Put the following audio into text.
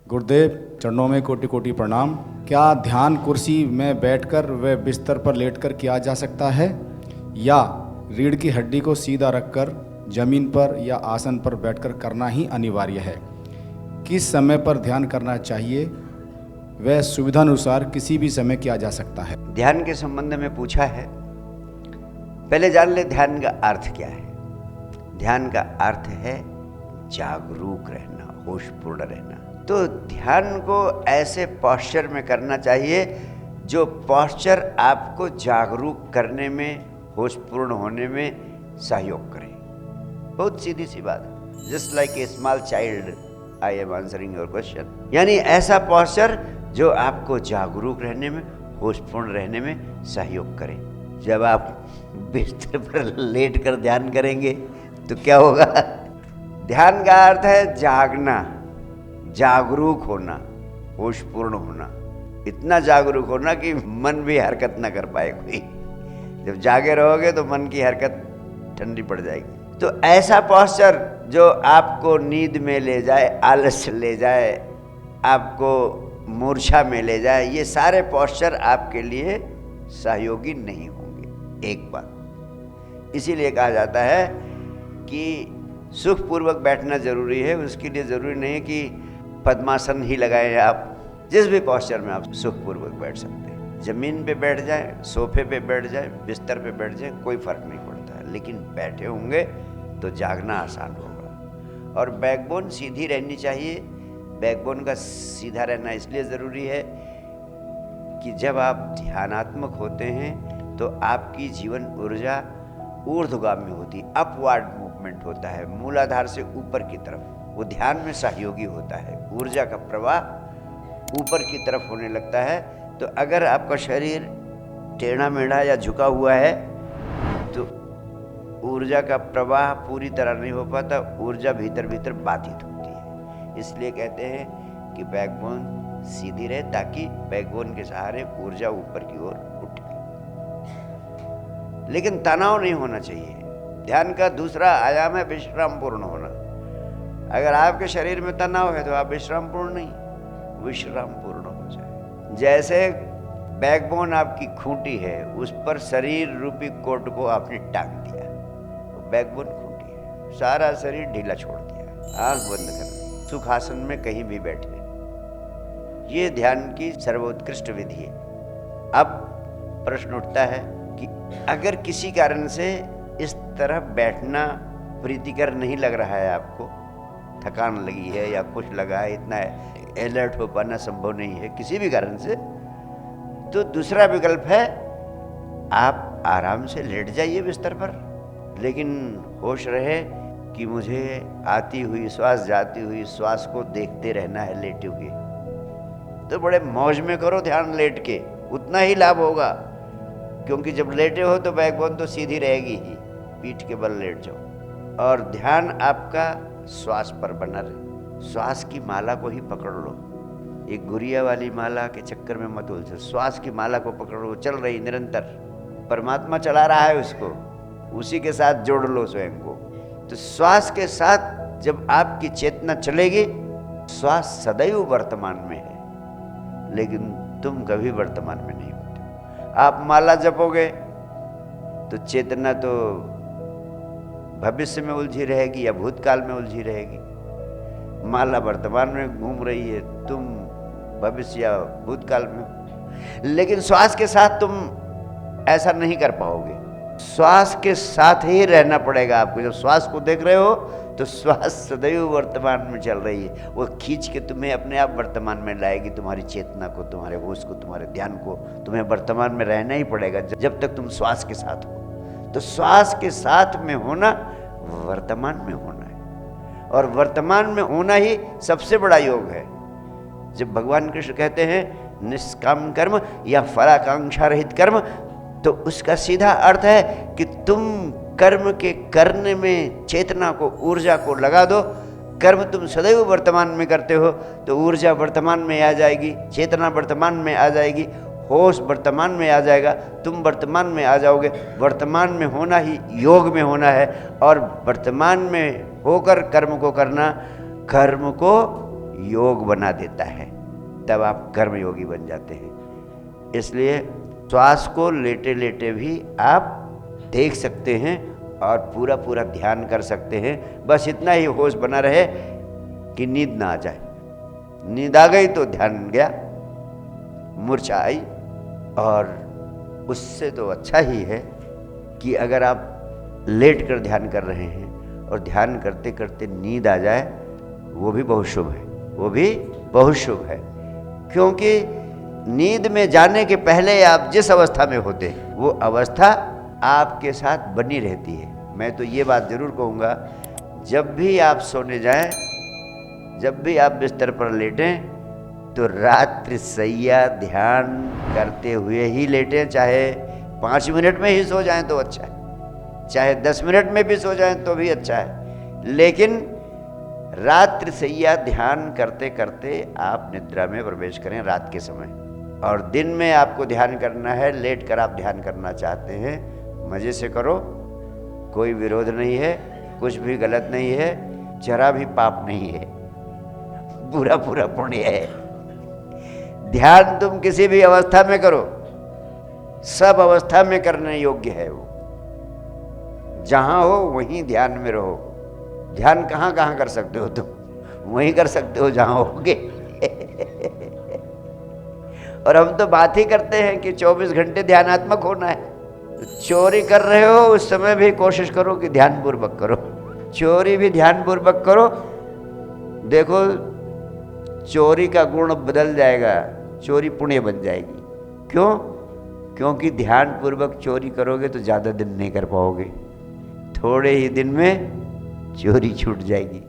गुरुदेव चरणों में कोटि कोटि प्रणाम। क्या ध्यान कुर्सी में बैठकर व बिस्तर पर लेटकर किया जा सकता है या रीढ़ की हड्डी को सीधा रखकर जमीन पर या आसन पर बैठकर करना ही अनिवार्य है? किस समय पर ध्यान करना चाहिए? वह सुविधानुसार किसी भी समय किया जा सकता है। ध्यान के संबंध में पूछा है। पहले जान ले ध्यान का अर्थ क्या है। ध्यान का अर्थ है जागरूक रहना, होशपूर्ण रहना। तो ध्यान को ऐसे पोस्चर में करना चाहिए जो पोस्चर आपको जागरूक करने में, होशपूर्ण होने में सहयोग करे। बहुत सीधी सी बात है। Just like a small child I am answering your question. यानी ऐसा पोस्चर जो आपको जागरूक रहने में, होशपूर्ण रहने में सहयोग करे। जब आप बिस्तर पर लेट कर ध्यान करेंगे तो क्या होगा? ध्यान का अर्थ है जागना, जागरूक होना, होशपूर्ण होना। इतना जागरूक होना कि मन भी हरकत ना कर पाए कोई। जब जागे रहोगे तो मन की हरकत ठंडी पड़ जाएगी। तो ऐसा पोस्चर जो आपको नींद में ले जाए, आलस ले जाए, आपको मूर्छा में ले जाए, ये सारे पोस्चर आपके लिए सहयोगी नहीं होंगे। एक बात इसीलिए कहा जाता है कि सुखपूर्वक बैठना जरूरी है। उसके लिए ज़रूरी नहीं है कि पद्मासन ही लगाएं आप। जिस भी पोस्चर में आप सुखपूर्वक बैठ सकते हैं। ज़मीन पे बैठ जाएं, सोफे पे बैठ जाएं, बिस्तर पे बैठ जाएं, कोई फ़र्क नहीं पड़ता है। लेकिन बैठे होंगे तो जागना आसान होगा। और बैकबोन सीधी रहनी चाहिए। बैकबोन का सीधा रहना इसलिए ज़रूरी है कि जब आप ध्यानात्मक होते हैं तो आपकी जीवन ऊर्जा ऊर्ध्वगामी होती, अपवर्ड मूवमेंट होता है, मूलाधार से ऊपर की तरफ। वो ध्यान में सहयोगी होता है। ऊर्जा का प्रवाह ऊपर की तरफ होने लगता है। तो अगर आपका शरीर टेढ़ा मेढ़ा या झुका हुआ है तो ऊर्जा का प्रवाह पूरी तरह नहीं हो पाता, ऊर्जा भीतर भीतर बाधित होती है। इसलिए कहते हैं कि बैकबोन सीधी रहे ताकि बैकबोन के सहारे ऊर्जा ऊपर की ओर उठे। लेकिन तनाव नहीं होना चाहिए। ध्यान का दूसरा आयाम है विश्राम पूर्ण होना। अगर आपके शरीर में तनाव है तो आप विश्राम पूर्ण नहीं, विश्राम पूर्ण हो जाए। जैसे बैकबोन आपकी खूंटी है, उस पर शरीर रूपी कोट को आपने टांग दिया, तो बैकबोन खूंटी है, सारा शरीर ढीला छोड़ दिया। आंख बंद कर सुखासन में कहीं भी बैठे। ये ध्यान की सर्वोत्कृष्ट विधि है। अब प्रश्न उठता है कि अगर किसी कारण से इस तरह बैठना प्रीतिकर नहीं लग रहा है, आपको थकान लगी है या कुछ लगा है, इतना अलर्ट हो पाना संभव नहीं है किसी भी कारण से, तो दूसरा विकल्प है आप आराम से लेट जाइए बिस्तर पर। लेकिन होश रहे कि मुझे आती हुई श्वास, जाती हुई श्वास को देखते रहना है लेटे हुए। तो बड़े मौज में करो ध्यान लेट के, उतना ही लाभ होगा। क्योंकि जब लेटे हो तो बैकबोन तो सीधी रहेगी ही, पीठ के बल लेट जाओ। और ध्यान आपका श्वास पर बना रहे। श्वास की माला को ही पकड़ लो। एक गुड़िया वाली माला के चक्कर में मत उलझो। श्वास की माला को पकड़ो, चल रही निरंतर, परमात्मा चला रहा है उसको, उसी के साथ जोड़ लो स्वयं को। तो श्वास के साथ जब आपकी चेतना चलेगी, श्वास सदैव वर्तमान में है, लेकिन तुम कभी वर्तमान में नहीं होते। आप माला जपोगे तो चेतना तो भविष्य में उलझी रहेगी या भूतकाल में उलझी रहेगी। माला वर्तमान में घूम रही है, तुम भविष्य या भूतकाल में। लेकिन श्वास के साथ तुम ऐसा नहीं कर पाओगे। श्वास के साथ ही रहना पड़ेगा आपको। जब श्वास को देख रहे हो तो श्वास सदैव वर्तमान में चल रही है। वो खींच के तुम्हें अपने आप वर्तमान में लाएगी, तुम्हारी चेतना को, तुम्हारे होश को, तुम्हारे ध्यान को। तुम्हें वर्तमान में रहना ही पड़ेगा जब तक तुम श्वास के साथ हो। तो श्वास के साथ में होना वर्तमान में होना है, और वर्तमान में होना ही सबसे बड़ा योग है। जब भगवान कृष्ण कहते हैं निष्काम कर्म या फलाकांक्षा रहित कर्म, तो उसका सीधा अर्थ है कि तुम कर्म के करने में चेतना को, ऊर्जा को लगा दो। कर्म तुम सदैव वर्तमान में करते हो तो ऊर्जा वर्तमान में आ जाएगी, चेतना वर्तमान में आ जाएगी, होश वर्तमान में आ जाएगा, तुम वर्तमान में आ जाओगे। वर्तमान में होना ही योग में होना है, और वर्तमान में होकर कर्म को करना, कर्म को योग बना देता है, तब आप कर्म योगी बन जाते हैं। इसलिए श्वास को लेटे लेटे भी आप देख सकते हैं और पूरा पूरा ध्यान कर सकते हैं। बस इतना ही होश बना रहे कि नींद ना आ जाए। नींद आ गई तो ध्यान गया, मूर्छा आई। और उससे तो अच्छा ही है कि अगर आप लेट कर ध्यान कर रहे हैं और ध्यान करते करते नींद आ जाए, वो भी बहुत शुभ है, वो भी बहुत शुभ है। क्योंकि नींद में जाने के पहले आप जिस अवस्था में होते हैं वो अवस्था आपके साथ बनी रहती है। मैं तो ये बात ज़रूर कहूँगा, जब भी आप सोने जाएं, जब भी आप बिस्तर पर लेटें, तो रात्रि सैया ध्यान करते हुए ही लेटें। चाहे 5 मिनट में ही सो जाएं तो अच्छा है, चाहे 10 मिनट में भी सो जाएं तो भी अच्छा है, लेकिन रात्रि सैया ध्यान करते करते आप निद्रा में प्रवेश करें रात के समय। और दिन में आपको ध्यान करना है, लेट कर आप ध्यान करना चाहते हैं, मज़े से करो, कोई विरोध नहीं है, कुछ भी गलत नहीं है, जरा भी पाप नहीं है, पूरा पूरा पुण्य है। ध्यान तुम किसी भी अवस्था में करो, सब अवस्था में करने योग्य है वो। जहां हो वहीं ध्यान में रहो। ध्यान कहाँ कहाँ कर सकते हो तुम? वहीं कर सकते हो जहां होगे। और हम तो बात ही करते हैं कि 24 घंटे ध्यानात्मक होना है। तो चोरी कर रहे हो उस समय भी कोशिश करो कि ध्यानपूर्वक करो, चोरी भी ध्यानपूर्वक करो। देखो चोरी का गुण बदल जाएगा, चोरी पुण्य बन जाएगी। क्यों? क्योंकि ध्यानपूर्वक चोरी करोगे तो ज़्यादा दिन नहीं कर पाओगे, थोड़े ही दिन में चोरी छूट जाएगी।